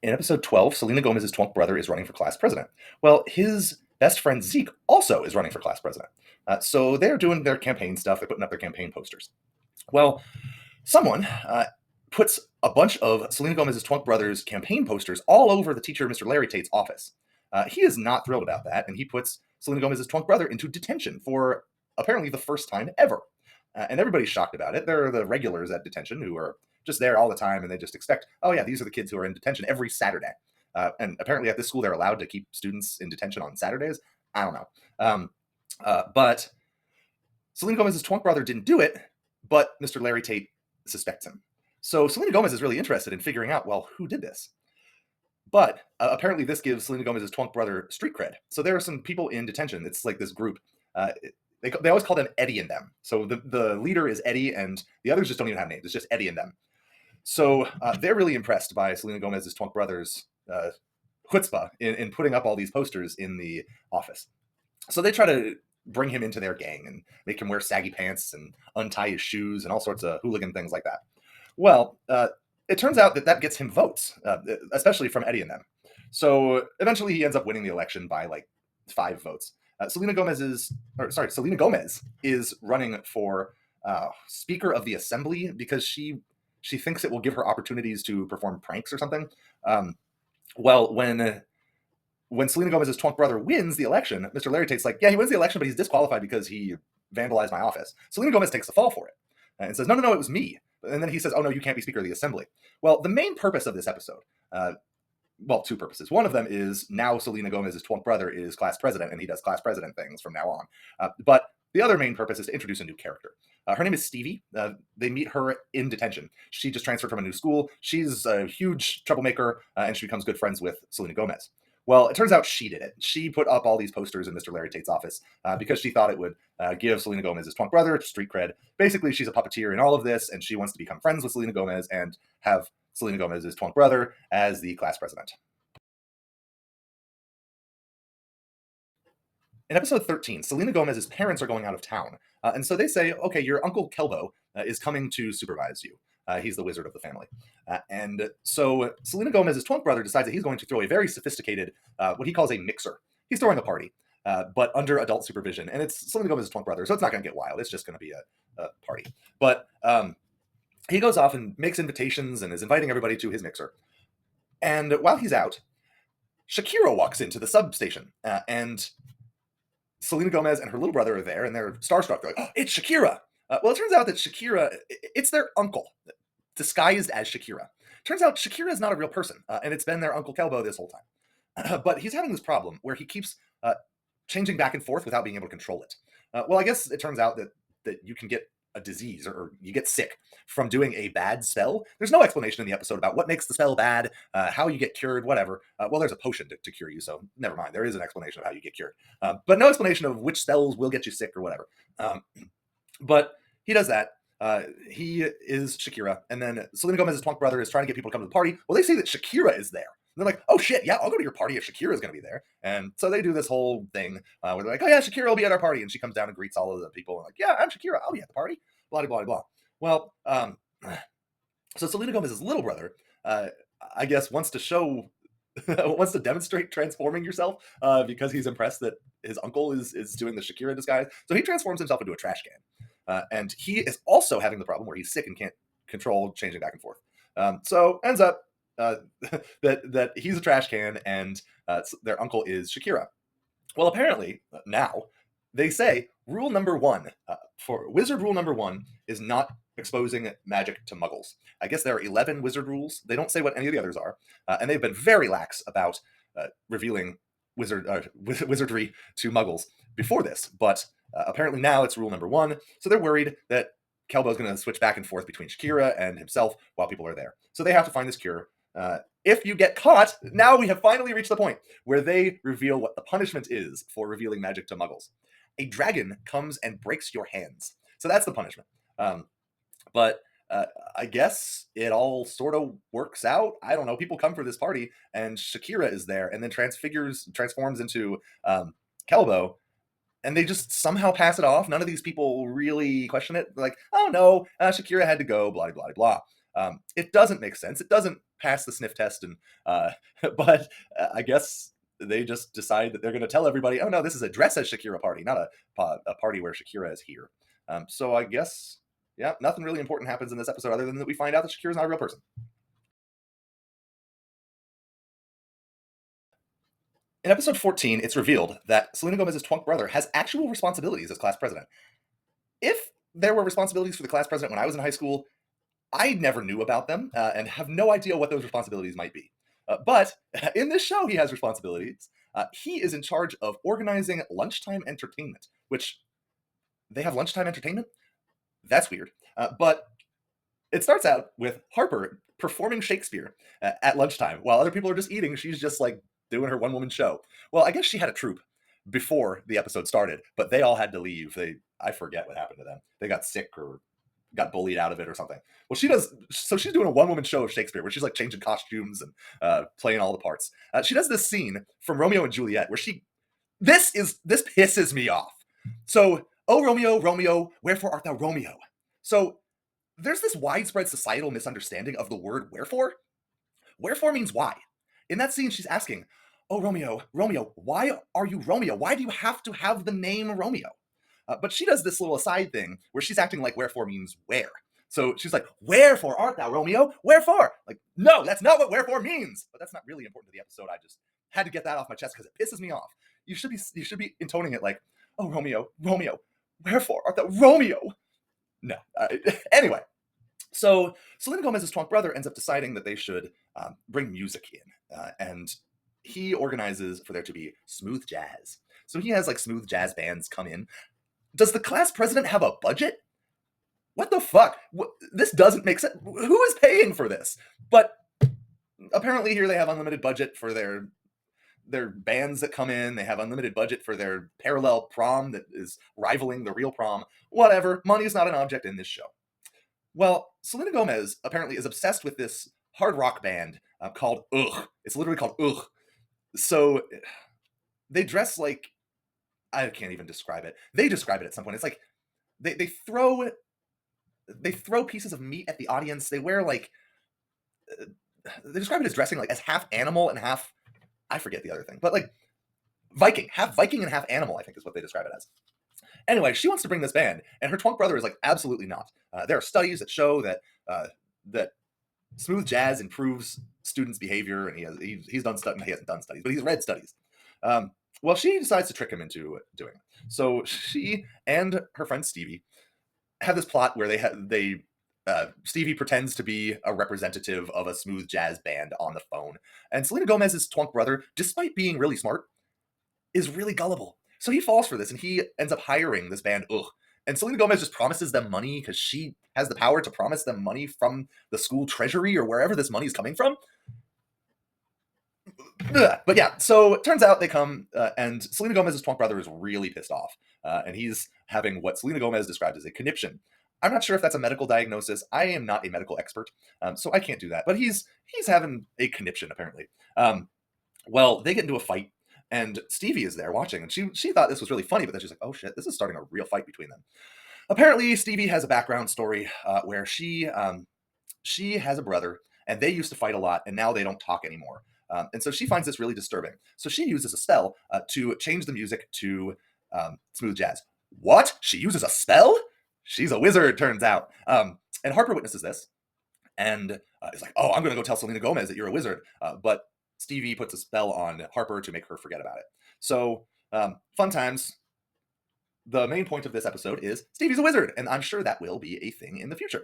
In episode 12, Selena Gomez's twunk brother is running for class president. Well, his best friend Zeke also is running for class president. So they're doing their campaign stuff. They're putting up their campaign posters. Well, someone puts a bunch of Selena Gomez's twunk brother's campaign posters all over the teacher, Mr. Larry Tate's office. He is not thrilled about that, and he puts Selena Gomez's twunk brother into detention for apparently the first time ever. And everybody's shocked about it. There are the regulars at detention who are just there all the time, and they just expect, oh yeah, these are the kids who are in detention every Saturday. And apparently at this school, they're allowed to keep students in detention on Saturdays. I don't know. But Selena Gomez's twunk brother didn't do it, but Mr. Larry Tate suspects him. So Selena Gomez is really interested in figuring out, well, who did this? But apparently this gives Selena Gomez's twunk brother street cred. So there are some people in detention. It's like this group. They always call them Eddie and them. So the leader is Eddie, and the others just don't even have names. It's just Eddie and them. So they're really impressed by Selena Gomez's twunk brother's chutzpah in putting up all these posters in the office. So they try to bring him into their gang and make him wear saggy pants and untie his shoes and all sorts of hooligan things like that. Well, it turns out that gets him votes, especially from Eddie and them. So eventually he ends up winning the election by like 5 votes. Selena Gomez is running for Speaker of the Assembly because she thinks it will give her opportunities to perform pranks or something. Well, when Selena Gomez's twunk brother wins the election, Mr. Larry Tate's like, yeah, he wins the election, but he's disqualified because he vandalized my office. Selena Gomez takes the fall for it and says, no, it was me. And then he says, oh, no, you can't be Speaker of the Assembly. Well, the main purpose of this episode, 2 purposes. One of them is now Selena Gomez's twunk brother is class president, and he does class president things from now on. But the other main purpose is to introduce a new character. Her name is Stevie. They meet her in detention. She just transferred from a new school. She's a huge troublemaker, and she becomes good friends with Selena Gomez. Well, it turns out she did it. She put up all these posters in Mr. Larry Tate's office because she thought it would give Selena Gomez's twunk brother street cred. Basically, she's a puppeteer in all of this, and she wants to become friends with Selena Gomez and have Selena Gomez's twunk brother as the class president. In episode 13, Selena Gomez's parents are going out of town. And so they say, okay, your Uncle Kelbo is coming to supervise you. He's the wizard of the family. And so Selena Gomez's twunk brother decides that he's going to throw a very sophisticated, what he calls a mixer. He's throwing a party, but under adult supervision. And it's Selena Gomez's twunk brother, so it's not going to get wild. It's just going to be a party. But he goes off and makes invitations and is inviting everybody to his mixer. And while he's out, Shakira walks into the substation, and Selena Gomez and her little brother are there, and they're starstruck. They're like, oh, it's Shakira. Well, it turns out that Shakira, it's their uncle, disguised as Shakira. Turns out Shakira is not a real person, and it's been their Uncle Kelbo this whole time. But he's having this problem where he keeps changing back and forth without being able to control it. Well, I guess it turns out that you can get a disease or you get sick from doing a bad spell. There's no explanation in the episode about what makes the spell bad, how you get cured, whatever. Well, there's a potion to cure you, so never mind. There is an explanation of how you get cured, but no explanation of which spells will get you sick or whatever. But he does that. He is Shakira, and then Selena Gomez's twunk brother is trying to get people to come to the party. Well, they say that Shakira is there. They're like, oh shit, yeah, I'll go to your party if Shakira is going to be there. And so they do this whole thing where they're like, oh yeah, Shakira will be at our party. And she comes down and greets all of the people. And like, yeah, I'm Shakira. I'll be at the party. Blah, blah, blah, blah. Well, so Selena Gomez's little brother, I guess, wants to demonstrate transforming yourself because he's impressed that his uncle is doing the Shakira disguise. So he transforms himself into a trash can. And he is also having the problem where he's sick and can't control changing back and forth. So ends up that he's a trash can and their uncle is Shakira. Well, apparently now they say rule number 1 for wizard rule number 1 is not exposing magic to muggles. I guess there are 11 wizard rules. They don't say what any of the others are, and they've been very lax about revealing wizardry to muggles before this. But apparently now it's rule number 1. So they're worried that Kelbo's going to switch back and forth between Shakira and himself while people are there. So they have to find this cure. If you get caught, now we have finally reached the point where they reveal what the punishment is for revealing magic to muggles. A dragon comes and breaks your hands. So that's the punishment. But I guess it all sort of works out. I don't know. People come for this party, and Shakira is there, and then transforms into Kelbo, and they just somehow pass it off. None of these people really question it. They're like, oh no, Shakira had to go, blah, blah, blah. It doesn't make sense. It doesn't pass the sniff test, and but I guess they just decide that they're going to tell everybody, oh no, this is a dress as Shakira party, not a party where Shakira is here. So I guess, yeah, nothing really important happens in this episode other than that we find out that Shakira's not a real person. In episode 14, it's revealed that Selena Gomez's twunk brother has actual responsibilities as class president. If there were responsibilities for the class president when I was in high school, I never knew about them and have no idea what those responsibilities might be. But in this show, he has responsibilities. He is in charge of organizing lunchtime entertainment, which they have lunchtime entertainment? That's weird. But it starts out with Harper performing Shakespeare at lunchtime while other people are just eating. She's just like doing her one woman show. Well, I guess she had a troupe before the episode started, but they all had to leave. I forget what happened to them. They got sick or got bullied out of it or something. Well, she does. So she's doing a one woman show of Shakespeare where she's like changing costumes and playing all the parts. She does this scene from Romeo and Juliet where this pisses me off. So, oh Romeo, Romeo, wherefore art thou Romeo? So there's this widespread societal misunderstanding of the word wherefore. Wherefore means why. In that scene, she's asking, oh Romeo, Romeo, why are you Romeo? Why do you have to have the name Romeo? But she does this little aside thing where she's acting like wherefore means where. So she's like, wherefore art thou, Romeo? Wherefore? Like, no, that's not what wherefore means. But that's not really important to the episode. I just had to get that off my chest because it pisses me off. You should be intoning it like, oh Romeo, Romeo, wherefore art thou Romeo? No. Anyway, so Selena Gomez's twunk brother ends up deciding that they should bring music in, and he organizes for there to be smooth jazz. So he has like smooth jazz bands come in. Does the class president have a budget? What the fuck? This doesn't make sense. Who is paying for this? But apparently here they have unlimited budget for their bands that come in. They have unlimited budget for their parallel prom that is rivaling the real prom. Whatever. Money is not an object in this show. Well, Selena Gomez apparently is obsessed with this hard rock band called Ugh. It's literally called Ugh. So they dress like, I can't even describe it. They describe it at some point. It's like they throw pieces of meat at the audience. They wear like they describe it as dressing like as half animal and half, I forget the other thing, but like Viking, half Viking and half animal, I think is what they describe it as. Anyway, she wants to bring this band, and her twunk brother is like, absolutely not. There are studies that show that smooth jazz improves students' behavior, and he's done studies. He hasn't done studies, but he's read studies. Well, she decides to trick him into doing it. So she and her friend Stevie have this plot where Stevie pretends to be a representative of a smooth jazz band on the phone, and Selena Gomez's twunk brother, despite being really smart, is really gullible. So he falls for this, and he ends up hiring this band, Ugh. And Selena Gomez just promises them money because she has the power to promise them money from the school treasury or wherever this money is coming from. But yeah, so it turns out they come, and Selena Gomez's twunk brother is really pissed off, and he's having what Selena Gomez described as a conniption. I'm not sure if that's a medical diagnosis. I am not a medical expert, so I can't do that. But he's having a conniption apparently. Well, they get into a fight, and Stevie is there watching, and she thought this was really funny, but then she's like, oh shit, this is starting a real fight between them. Apparently, Stevie has a background story where she has a brother, and they used to fight a lot, and now they don't talk anymore. And so she finds this really disturbing. So she uses a spell to change the music to smooth jazz. What? She uses a spell? She's a wizard, turns out. And Harper witnesses this, and is like, oh, I'm going to go tell Selena Gomez that you're a wizard. But Stevie puts a spell on Harper to make her forget about it. So, fun times. The main point of this episode is Stevie's a wizard, and I'm sure that will be a thing in the future.